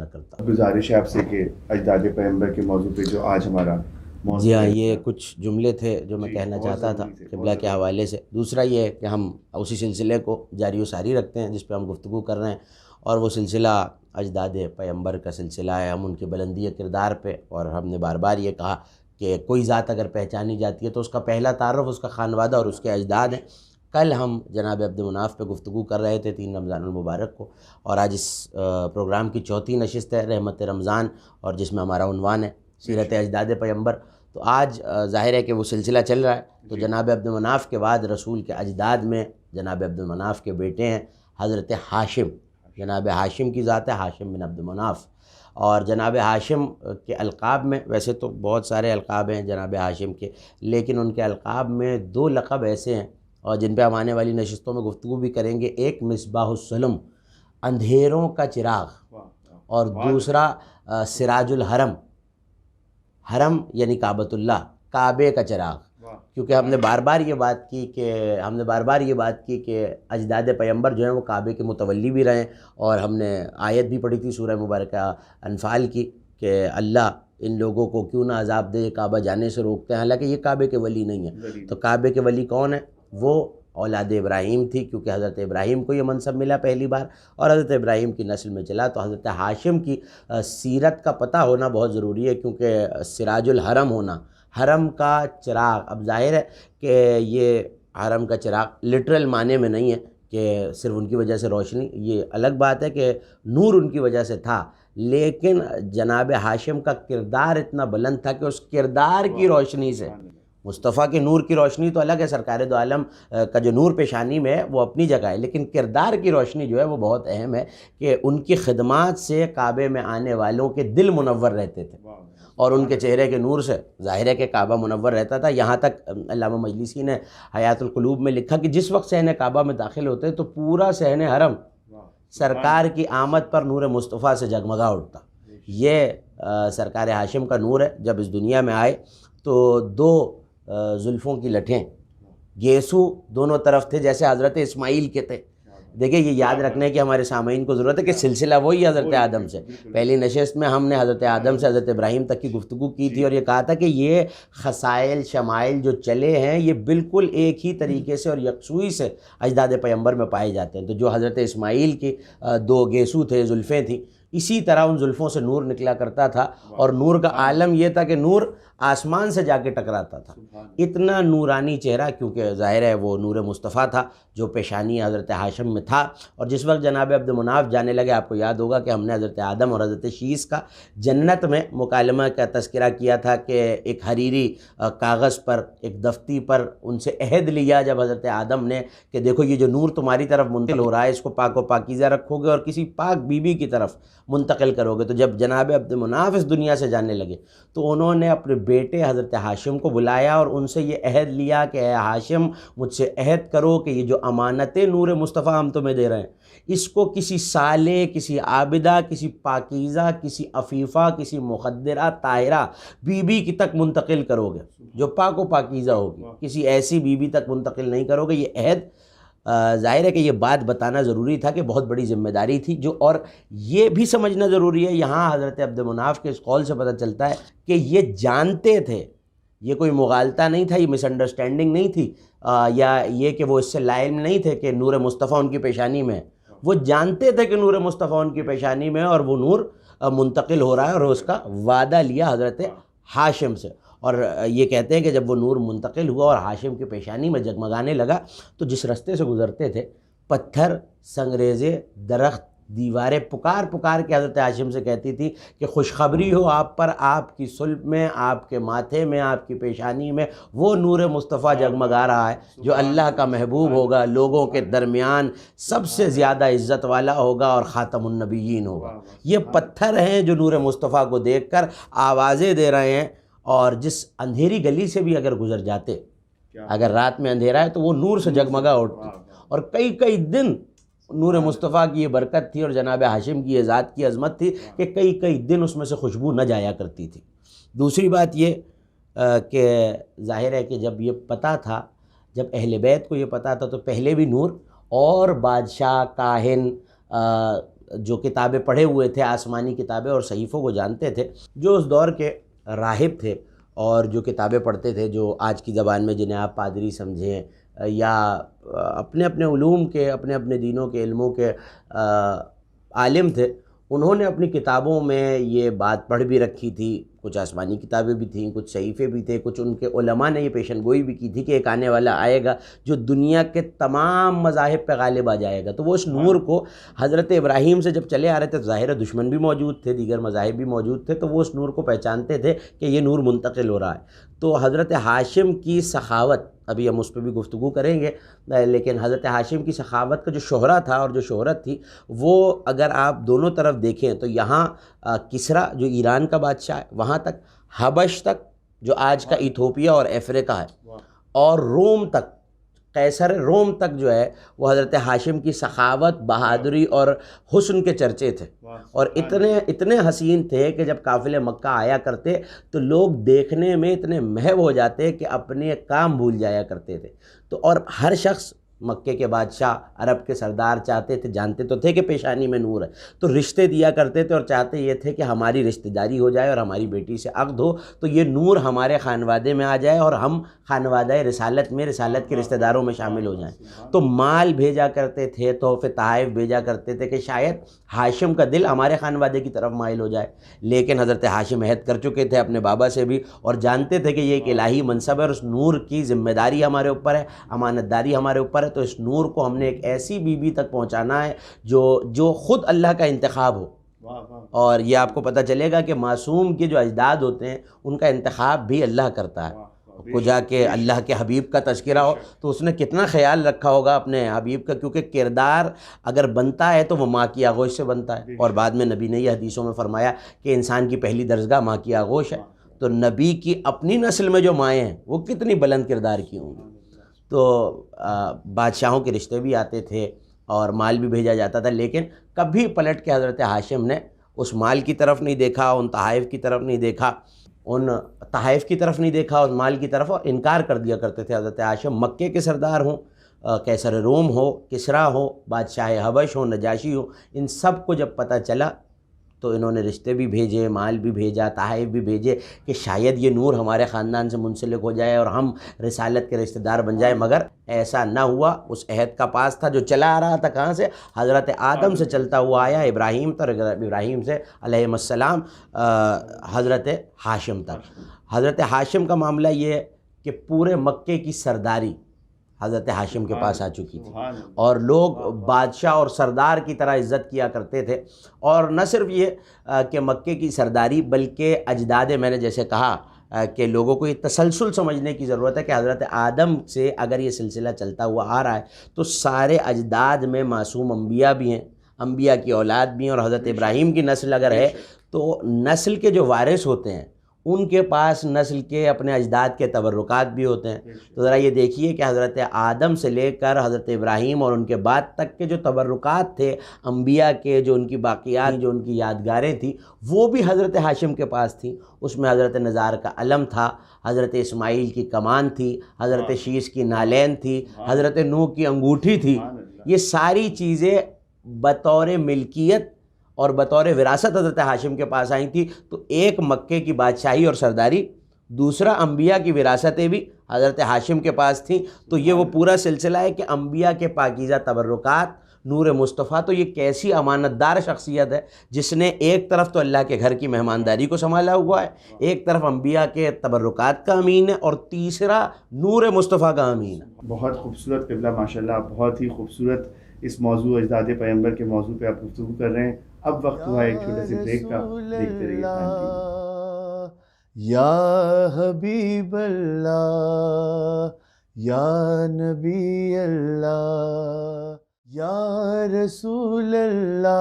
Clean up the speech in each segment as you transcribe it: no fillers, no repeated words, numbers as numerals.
کرتا ہوں۔ گزارش ہے آپ سے کہ اجداد پیغمبر کے موضوع پہ جو آج ہمارا جی ہاں، یہ کچھ جملے تھے جو میں کہنا چاہتا تھا قبلہ کے حوالے سے۔ دوسرا یہ ہے کہ ہم اسی سلسلے کو جاری و ساری رکھتے ہیں جس پہ ہم گفتگو کر رہے ہیں، اور وہ سلسلہ اجداد پیغمبر کا سلسلہ ہے۔ ہم ان کے بلندی کردار پہ، اور ہم نے بار بار یہ کہا کہ کوئی ذات اگر پہچانی جاتی ہے تو اس کا پہلا تعارف اس کا خانوادہ اور اس کے اجداد ہیں۔ کل ہم جناب عبد مناف پہ گفتگو کر رہے تھے 3 رمضان المبارک کو، اور آج اس پروگرام کی چوتھی نشست ہے رحمت رمضان، اور جس میں ہمارا عنوان ہے سیرت اجداد پیغمبر۔ تو آج ظاہر ہے کہ وہ سلسلہ چل رہا ہے، تو جناب عبد مناف کے بعد رسول کے اجداد میں جناب عبد مناف کے بیٹے ہیں حضرت ہاشم، جناب ہاشم کی ذات ہے ہاشم بن عبد مناف۔ اور جناب ہاشم کے القاب میں، ویسے تو بہت سارے القاب ہیں جناب ہاشم کے، لیکن ان کے القاب میں 2 لقب ایسے ہیں اور جن پہ ہم آنے والی نشستوں میں گفتگو بھی کریں گے۔ ایک مصباح السلم، اندھیروں کا چراغ، اور دوسرا سراج الحرم، حرم یعنی کعبۃ اللہ، کعبے کا چراغ۔ کیونکہ ہم نے بار بار یہ بات کی کہ اجداد پیغمبر جو ہیں وہ کعبے کے متولی بھی رہے، اور ہم نے آیت بھی پڑھی تھی سورہ مبارکہ انفال کی کہ اللہ ان لوگوں کو کیوں نہ عذاب دے، کعبہ جانے سے روکتے ہیں، حالانکہ یہ کعبے کے ولی نہیں ہیں۔ تو کعبے کے ولی کون ہیں؟ وہ اولاد ابراہیم تھی، کیونکہ حضرت ابراہیم کو یہ منصب ملا پہلی بار، اور حضرت ابراہیم کی نسل میں چلا۔ تو حضرت ہاشم کی سیرت کا پتہ ہونا بہت ضروری ہے، کیونکہ سراج الحرم ہونا، حرم کا چراغ۔ اب ظاہر ہے کہ یہ حرم کا چراغ لٹرل معنی میں نہیں ہے کہ صرف ان کی وجہ سے روشنی، یہ الگ بات ہے کہ نور ان کی وجہ سے تھا، لیکن جناب ہاشم کا کردار اتنا بلند تھا کہ اس کردار کی روشنی سے، مصطفیٰ کے نور کی روشنی تو الگ ہے، سرکار دو عالم کا جو نور پیشانی میں ہے وہ اپنی جگہ ہے، لیکن کردار کی روشنی جو ہے وہ بہت اہم ہے کہ ان کی خدمات سے کعبے میں آنے والوں کے دل منور رہتے تھے، اور ان کے چہرے کے نور سے ظاہر ہے کہ کعبہ منور رہتا تھا۔ یہاں تک علامہ مجلسی نے حیات القلوب میں لکھا کہ جس وقت صحن کعبہ میں داخل ہوتے تو پورا صحن حرم سرکار کی آمد پر نور مصطفیٰ سے جگمگا اٹھتا۔ یہ سرکار ہاشم کا نور ہے۔ جب اس دنیا میں آئے تو 2 زلفوں کی لٹھیں، گیسو دونوں طرف تھے جیسے حضرت اسماعیل کے تھے۔ دیکھیں یہ یاد رکھنے کی ہمارے سامعین کو ضرورت ہے کہ سلسلہ وہی حضرت آدم سے، پہلی نشست میں ہم نے حضرت آدم سے حضرت ابراہیم تک کی گفتگو کی تھی، اور یہ کہا تھا کہ یہ خصائل شمائل جو چلے ہیں یہ بالکل ایک ہی طریقے سے اور یکسوئی سے اجداد پیغمبر میں پائے جاتے ہیں۔ تو جو حضرت اسماعیل کی 2 گیسو تھے، زلفیں تھیں، اسی طرح ان زلفوں سے نور نکلا کرتا تھا، اور نور کا عالم یہ تھا کہ نور آسمان سے جا کے ٹکراتا تھا، اتنا نورانی چہرہ، کیونکہ ظاہر ہے وہ نور مصطفیٰ تھا جو پیشانی حضرت ہاشم میں تھا۔ اور جس وقت جناب عبد مناف جانے لگے، آپ کو یاد ہوگا کہ ہم نے حضرت آدم اور حضرت شیس کا جنت میں مکالمہ کا تذکرہ کیا تھا کہ ایک حریری کاغذ پر، ایک دفتی پر ان سے عہد لیا جب حضرت آدم نے کہ دیکھو یہ جو نور تمہاری طرف منتقل ہو رہا ہے اس کو پاک و پاکیزہ رکھو گے اور کسی پاک بی بی کی طرف منتقل کرو گے۔ تو جب جناب عبد مناف اس دنیا سے جانے لگے تو انہوں نے اپنے بیٹے حضرت ہاشم کو بلایا اور ان سے یہ عہد لیا کہ اے ہاشم مجھ سے عہد کرو کہ یہ جو امانت نور مصطفیٰ ہم تمہیں دے رہے ہیں اس کو کسی صالح، کسی عابدہ، کسی پاکیزہ، کسی عفیفہ، کسی مقدرہ طاہرہ بی بی کی تک منتقل کرو گے جو پاک و پاکیزہ ہوگی، کسی ایسی بی بی تک منتقل نہیں کرو گے۔ یہ عہد ظاہر ہے کہ یہ بات بتانا ضروری تھا کہ بہت بڑی ذمہ داری تھی جو، اور یہ بھی سمجھنا ضروری ہے، یہاں حضرت عبد مناف کے اس قول سے پتہ چلتا ہے کہ یہ جانتے تھے، یہ کوئی مغالطہ نہیں تھا، یہ مس انڈرسٹینڈنگ نہیں تھی، یا یہ کہ وہ اس سے لا علم نہیں تھے کہ نور مصطفیٰ ان کی پیشانی میں ہے، وہ جانتے تھے کہ نور مصطفیٰ ان کی پیشانی میں ہے اور وہ نور منتقل ہو رہا ہے، اور اس کا وعدہ لیا حضرت ہاشم سے۔ اور یہ کہتے ہیں کہ جب وہ نور منتقل ہوا اور ہاشم کی پیشانی میں جگمگانے لگا تو جس رستے سے گزرتے تھے پتھر، سنگریزے، درخت، دیواریں پکار پکار کے حضرت ہاشم سے کہتی تھی کہ خوشخبری ہو آپ پر، آپ کی صلب میں، آپ کے ماتھے میں، آپ کی پیشانی میں وہ نور مصطفیٰ جگمگا رہا ہے جو اللہ کا محبوب ہوگا، لوگوں کے درمیان سب سے زیادہ عزت والا ہوگا اور خاتم النبیین ہوگا۔ یہ پتھر ہیں جو نور مصطفیٰ کو دیکھ کر آوازیں دے رہے ہیں، اور جس اندھیری گلی سے بھی اگر گزر جاتے، اگر رات میں اندھیرا ہے تو وہ نور سے جگمگا اٹھتی، اور کئی کئی دن نور مصطفیٰ کی یہ برکت تھی اور جناب ہاشم کی یہ ذات کی عظمت تھی کہ کئی کئی دن اس میں سے خوشبو نہ جایا کرتی تھی۔ دوسری بات یہ کہ ظاہر ہے کہ جب یہ پتہ تھا، جب اہل بیت کو یہ پتہ تھا تو پہلے بھی نور اور بادشاہ، کاہن، جو کتابیں پڑھے ہوئے تھے، آسمانی کتابیں اور صحیفوں کو جانتے تھے، جو اس دور کے راہب تھے اور جو کتابیں پڑھتے تھے، جو آج کی زبان میں جنہیں آپ پادری سمجھیں یا اپنے اپنے علوم کے، اپنے اپنے دینوں کے علموں کے عالم تھے، انہوں نے اپنی کتابوں میں یہ بات پڑھ بھی رکھی تھی. کچھ آسمانی کتابیں بھی تھیں، کچھ صحیفے بھی تھے، کچھ ان کے علماء نے یہ پیشن گوئی بھی کی تھی کہ ایک آنے والا آئے گا جو دنیا کے تمام مذاہب پہ غالب آ جائے گا. تو وہ اس نور کو حضرت ابراہیم سے جب چلے آ رہے تھے، ظاہر دشمن بھی موجود تھے، دیگر مذاہب بھی موجود تھے، تو وہ اس نور کو پہچانتے تھے کہ یہ نور منتقل ہو رہا ہے. تو حضرت ہاشم کی سخاوت، ابھی ہم اس پہ بھی گفتگو کریں گے، لیکن حضرت ہاشم کی سخاوت کا جو شہرہ تھا اور جو شہرت تھی، وہ اگر آپ دونوں طرف دیکھیں تو یہاں کسریٰ جو ایران کا بادشاہ ہے وہاں تک، حبش تک جو آج کا ایتھوپیا اور افریقہ ہے، اور روم تک، قیصر روم تک جو ہے وہ حضرت ہاشم کی سخاوت، بہادری اور حسن کے چرچے تھے. اور اتنے حسین تھے کہ جب قافلے مکہ آیا کرتے تو لوگ دیکھنے میں اتنے محو ہو جاتے کہ اپنے کام بھول جایا کرتے تھے. تو اور ہر شخص، مکے کے بادشاہ، عرب کے سردار چاہتے تھے، جانتے تو تھے کہ پیشانی میں نور ہے، تو رشتے دیا کرتے تھے اور چاہتے یہ تھے کہ ہماری رشتہ داری ہو جائے اور ہماری بیٹی سے عقد ہو تو یہ نور ہمارے خانوادے میں آ جائے اور ہم خانوادہ رسالت میں، رسالت کے رشتہ داروں میں شامل ہو جائیں. تو مال بھیجا کرتے تھے، تحفے تحائف بھیجا کرتے تھے کہ شاید ہاشم کا دل ہمارے خانوادے کی طرف مائل ہو جائے. لیکن حضرت ہاشم عہد کر چکے تھے اپنے بابا سے بھی، اور جانتے تھے کہ یہ ایک الہی منصب ہے اور اس نور کی ذمہ داری ہمارے اوپر ہے، امانت داری ہمارے اوپر ہے. تو اس نور کو ہم نے ایک ایسی بیوی تک پہنچانا ہے جو خود اللہ کا انتخاب ہو. اور یہ آپ کو پتہ چلے گا کہ معصوم کے جو اجداد ہوتے ہیں ان کا انتخاب بھی اللہ کرتا ہے. کو جا کے اللہ کے حبیب کا تذکرہ ہو تو اس نے کتنا خیال رکھا ہوگا اپنے حبیب کا، کیونکہ کردار اگر بنتا ہے تو وہ ماں کی آغوش سے بنتا ہے. اور بعد میں نبی نے یہ حدیثوں میں فرمایا کہ انسان کی پہلی درسگاہ ماں کی آغوش ہے. تو نبی کی اپنی نسل میں جو مائیں ہیں وہ کتنی بلند کردار کی ہوں گی. تو بادشاہوں کے رشتے بھی آتے تھے اور مال بھی بھیجا جاتا تھا، لیکن کبھی پلٹ کے حضرت ہاشم نے اس مال کی طرف نہیں دیکھا، ان تحائف کی طرف نہیں دیکھا، ان تحائف کی طرف نہیں دیکھا، اور مال کی طرف، اور انکار کر دیا کرتے تھے. حضرت ہاشم مکے کے سردار ہوں، قیصر روم ہو، کسریٰ ہو، بادشاہ حبش ہو، نجاشی ہو، ان سب کو جب پتہ چلا تو انہوں نے رشتے بھی بھیجے، مال بھی بھیجا، تحائف بھی بھیجے کہ شاید یہ نور ہمارے خاندان سے منسلک ہو جائے اور ہم رسالت کے رشتہ دار بن جائیں. مگر ایسا نہ ہوا. اس عہد کا پاس تھا جو چلا آ رہا تھا کہاں سے؟ حضرت آدم سے چلتا ہوا آیا، ابراہیم تک، ابراہیم سے علیہ السلام حضرت ہاشم تک. حضرت ہاشم کا معاملہ یہ ہے کہ پورے مکے کی سرداری حضرت ہاشم کے پاس آ چکی تھی، اور لوگ بادشاہ اور سردار کی طرح عزت کیا کرتے تھے. اور نہ صرف یہ کہ مکے کی سرداری، بلکہ اجداد، میں نے جیسے کہا کہ لوگوں کو یہ تسلسل سمجھنے کی ضرورت ہے کہ حضرت آدم سے اگر یہ سلسلہ چلتا ہوا آ رہا ہے تو سارے اجداد میں معصوم انبیاء بھی ہیں، انبیاء کی اولاد بھی ہیں، اور حضرت ابراہیم کی نسل اگر ہے تو نسل کے جو وارث ہوتے ہیں ان کے پاس نسل کے اپنے اجداد کے تبرکات بھی ہوتے ہیں. تو ذرا یہ دیکھیے کہ حضرت آدم سے لے کر حضرت ابراہیم اور ان کے بعد تک کے جو تبرکات تھے انبیاء کے، جو ان کی باقیات، جو ان کی یادگاریں تھیں، وہ بھی حضرت ہاشم کے پاس تھیں. اس میں حضرت نزار کا علم تھا، حضرت اسماعیل کی کمان تھی، حضرت شیش کی نالین تھی، حضرت نوح کی انگوٹھی تھی. یہ ساری چیزیں بطور ملکیت اور بطور وراثت حضرت ہاشم کے پاس آئی تھی. تو ایک مکے کی بادشاہی اور سرداری، دوسرا انبیاء کی وراثتیں بھی حضرت ہاشم کے پاس تھیں. تو یہ وہ پورا سلسلہ ہے کہ انبیاء کے پاکیزہ تبرکات، نور مصطفیٰ. تو یہ کیسی امانت دار شخصیت ہے جس نے ایک طرف تو اللہ کے گھر کی مہمانداری کو سنبھالا ہوا ہے، ایک طرف انبیاء کے تبرکات کا امین ہے، اور تیسرا نور مصطفیٰ کا امین ہے. بہت خوبصورت قبلہ، ماشاءاللہ، بہت ہی خوبصورت اس موضوع اجداد پیغمبر کے موضوع پہ آپ گفتگو کر رہے ہیں. اب وقت ہوا ایک چھوٹے سے بریک کا، دیکھتے رہیے خان ٹی وی. یا حبیب اللہ، یا نبی اللہ، یا رسول اللہ،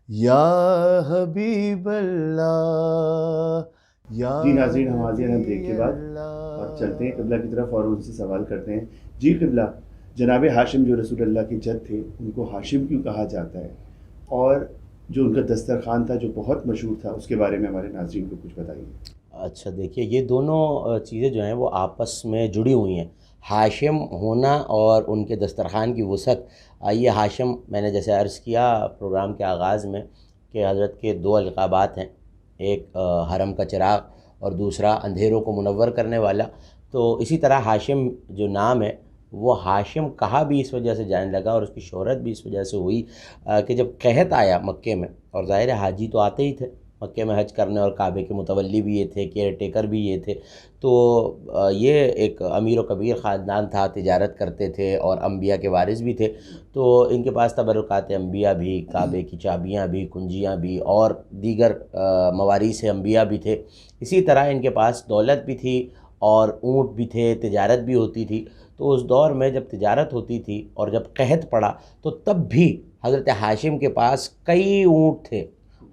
یا حبیب اللہ، یا جی ناظرین، ہم حاضر ہیں بریک کے بعد اور چلتے ہیں قبلہ کی طرف اور ان سے سوال کرتے ہیں. جی قبلہ، جناب ہاشم جو رسول اللہ کے جد تھے، ان کو ہاشم کیوں کہا جاتا ہے؟ اور جو ان کا دسترخوان تھا جو بہت مشہور تھا، اس کے بارے میں ہمارے ناظرین کو کچھ بتائیے. اچھا دیکھیے، یہ دونوں چیزیں جو ہیں وہ آپس میں جڑی ہوئی ہیں. ہاشم ہونا اور ان کے دسترخوان کی وسعت، یہ ہاشم میں نے جیسے عرض کیا پروگرام کے آغاز میں کہ حضرت کے دو القابات ہیں، ایک حرم کا چراغ اور دوسرا اندھیروں کو منور کرنے والا. تو اسی طرح ہاشم جو نام ہے وہ ہاشم کہا بھی اس وجہ سے جانے لگا اور اس کی شہرت بھی اس وجہ سے ہوئی کہ جب قحط آیا مکے میں، اور ظاہر حاجی تو آتے ہی تھے مکے میں حج کرنے، اور کعبے کے متولی بھی یہ تھے، کیئر ٹیکر بھی یہ تھے، تو یہ ایک امیر و کبیر خاندان تھا، تجارت کرتے تھے اور انبیاء کے وارث بھی تھے. تو ان کے پاس تبرکات انبیاء بھی، کعبے کی چابیاں بھی، کنجیاں بھی اور دیگر مواریث انبیاء بھی تھے. اسی طرح ان کے پاس دولت بھی تھی اور اونٹ بھی تھے، تجارت بھی ہوتی تھی. تو اس دور میں جب تجارت ہوتی تھی اور جب قحط پڑا تو تب بھی حضرت ہاشم کے پاس کئی اونٹ تھے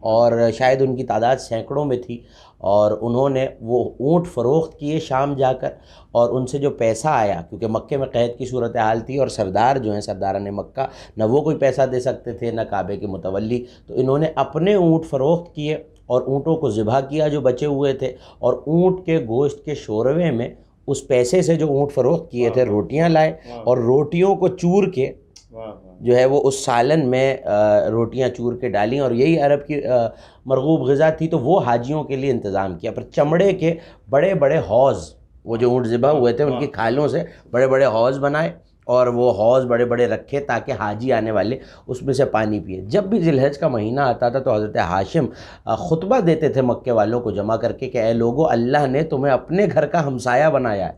اور شاید ان کی تعداد سینکڑوں میں تھی، اور انہوں نے وہ اونٹ فروخت کیے شام جا کر، اور ان سے جو پیسہ آیا، کیونکہ مکے میں قحط کی صورتحال تھی اور سردار جو ہیں سرداران مکہ نہ وہ کوئی پیسہ دے سکتے تھے نہ کعبے کے متولی، تو انہوں نے اپنے اونٹ فروخت کیے اور اونٹوں کو ذبح کیا جو بچے ہوئے تھے، اور اونٹ کے گوشت کے شوربے میں اس پیسے سے جو اونٹ فروخت کیے تھے روٹیاں لائے، اور روٹیوں کو چور کے جو ہے وہ اس سالن میں روٹیاں چور کے ڈالیں، اور یہی عرب کی مرغوب غذا تھی، تو وہ حاجیوں کے لیے انتظام کیا. پر چمڑے کے بڑے بڑے حوض، وہ جو اونٹ ذبح ہوئے تھے ان کی کھالوں سے بڑے بڑے حوض بنائے، اور وہ حوض بڑے بڑے رکھے تاکہ حاجی آنے والے اس میں سے پانی پیے. جب بھی ذی الحج کا مہینہ آتا تھا تو حضرت ہاشم خطبہ دیتے تھے مکے والوں کو جمع کر کے کہ اے لوگو، اللہ نے تمہیں اپنے گھر کا ہمسایہ بنایا ہے،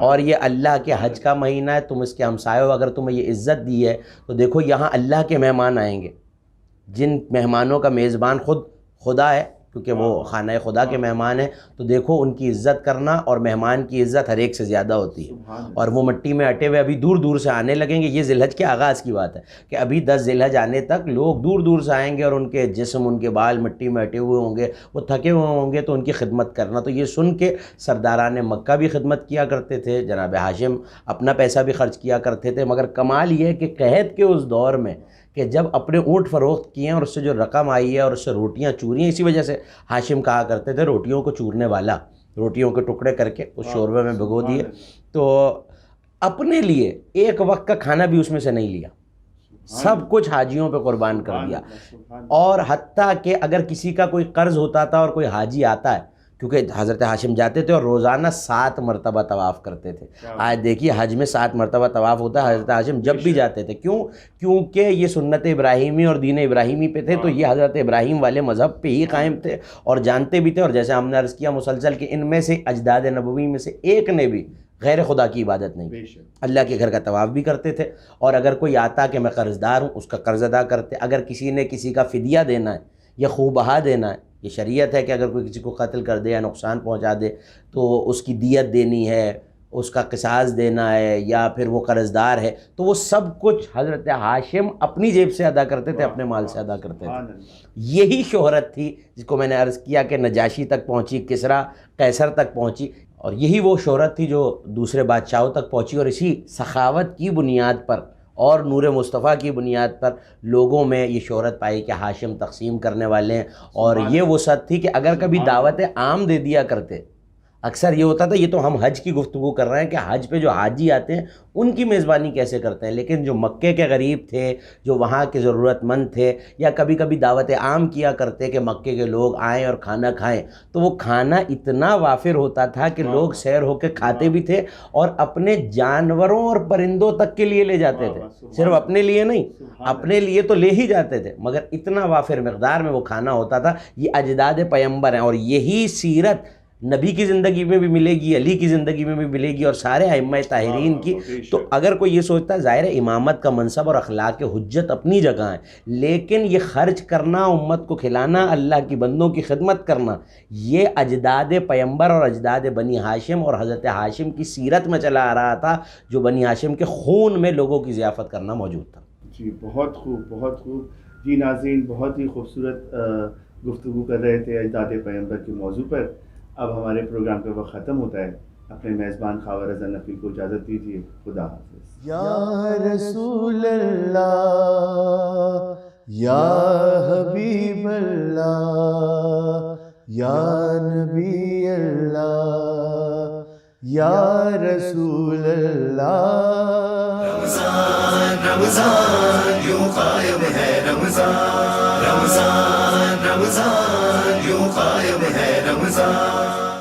اور یہ اللہ کے حج کا مہینہ ہے، تم اس کے ہمسایہ ہو، اگر تمہیں یہ عزت دی ہے تو دیکھو یہاں اللہ کے مہمان آئیں گے، جن مہمانوں کا میزبان خود خدا ہے، کیونکہ وہ خانہ خدا کے مہمان ہیں، تو دیکھو ان کی عزت کرنا، اور مہمان کی عزت ہر ایک سے زیادہ ہوتی ہے. اور وہ مٹی میں اٹے ہوئے ابھی دور دور سے آنے لگیں گے. یہ ذی الحج کے آغاز کی بات ہے کہ ابھی 10 ذی الحج آنے تک لوگ دور دور سے آئیں گے، اور ان کے جسم، ان کے بال مٹی میں اٹے ہوئے ہوں گے، وہ تھکے ہوئے ہوں گے، تو ان کی خدمت کرنا. تو یہ سن کے سرداران مکہ بھی خدمت کیا کرتے تھے، جناب ہاشم اپنا پیسہ بھی خرچ کیا کرتے تھے. مگر کمال یہ ہے کہ قحط کے اس دور میں کہ جب اپنے اونٹ فروخت کیے ہیں اور اس سے جو رقم آئی ہے اور اس سے روٹیاں چوری ہیں، اسی وجہ سے ہاشم کہا کرتے تھے روٹیوں کو چورنے والا، روٹیوں کے ٹکڑے کر کے اس شوربے میں بھگو دیے. تو اپنے لیے ایک وقت کا کھانا بھی اس میں سے نہیں لیا، سب کچھ حاجیوں پہ قربان کر دیا. اور حتیٰ کہ اگر کسی کا کوئی قرض ہوتا تھا اور کوئی حاجی آتا ہے، کیونکہ حضرت ہاشم جاتے تھے اور روزانہ 7 مرتبہ طواف کرتے تھے. آج دیکھیے حج میں 7 مرتبہ طواف ہوتا ہے، حضرت ہاشم جب بھی جاتے تھے. کیونکہ یہ سنت ابراہیمی اور دین ابراہیمی پہ تھے، تو یہ حضرت ابراہیم والے مذہب پہ ہی قائم تھے اور جانتے بھی تھے. اور جیسے ہم نے عرض کیا مسلسل کہ ان میں سے اجداد نبوی میں سے ایک نے بھی غیر خدا کی عبادت نہیں کی، اللہ کے گھر کا طواف بھی کرتے تھے. اور اگر کوئی آتا کہ میں قرض دار ہوں، اس کا قرض ادا کرتے. اگر کسی نے کسی کا فدیہ دینا ہے یا خوب بہا دینا ہے، یہ شریعت ہے کہ اگر کوئی کسی کو قتل کر دے یا نقصان پہنچا دے تو اس کی دیت دینی ہے، اس کا قصاص دینا ہے، یا پھر وہ قرض دار ہے، تو وہ سب کچھ حضرت ہاشم اپنی جیب سے ادا کرتے تھے، اپنے مال سے ادا کرتے تھے. یہی شہرت تھی جس کو میں نے عرض کیا کہ نجاشی تک پہنچی، کسریٰ قیصر تک پہنچی، اور یہی وہ شہرت تھی جو دوسرے بادشاہوں تک پہنچی. اور اسی سخاوت کی بنیاد پر اور نور مصطفیٰ کی بنیاد پر لوگوں میں یہ شہرت پائی کہ ہاشم تقسیم کرنے والے ہیں. اور یہ وسعت تھی کہ اگر کبھی دعوت عام دے دیا کرتے، اکثر یہ ہوتا تھا، یہ تو ہم حج کی گفتگو کر رہے ہیں کہ حج پہ جو حاجی آتے ہیں ان کی میزبانی کیسے کرتے ہیں، لیکن جو مکے کے غریب تھے، جو وہاں کے ضرورت مند تھے، یا کبھی کبھی دعوت عام کیا کرتے کہ مکے کے لوگ آئیں اور کھانا کھائیں، تو وہ کھانا اتنا وافر ہوتا تھا کہ لوگ سیر ہو کے کھاتے بھی تھے اور اپنے جانوروں اور پرندوں تک کے لیے لے جاتے تھے. صرف اپنے لیے نہیں، اپنے لیے تو لے ہی جاتے تھے، مگر اتنا وافر مقدار میں وہ کھانا ہوتا تھا. یہ اجداد پیمبر ہیں، اور یہی سیرت نبی کی زندگی میں بھی ملے گی، علی کی زندگی میں بھی ملے گی، اور سارے ائمہ طاہرین کی. تو اگر کوئی یہ سوچتا ہے، ظاہر امامت کا منصب اور اخلاق حجت اپنی جگہ ہے، لیکن یہ خرچ کرنا، امت کو کھلانا، اللہ کی بندوں کی خدمت کرنا، یہ اجداد پیمبر اور اجداد بنی ہاشم اور حضرت ہاشم کی سیرت میں چلا آ رہا تھا، جو بنی ہاشم کے خون میں لوگوں کی ضیافت کرنا موجود تھا. جی بہت خوب، بہت خوب. جی ناظرین، بہت ہی خوبصورت گفتگو کر رہے تھے اجداد پیمبر کے موضوع پر. اب ہمارے پروگرام کا وقت ختم ہوتا ہے. اپنے میزبان خاور رضا نقوی کو اجازت دیجیے. خدا حافظ. یا رسول اللہ، یا حبیب اللہ، یا نبی اللہ، یا رسول اللہ. رمضان رمضان یوں قائم ہے رمضان، رمضان رمضان یوں قائم ہے رمضان.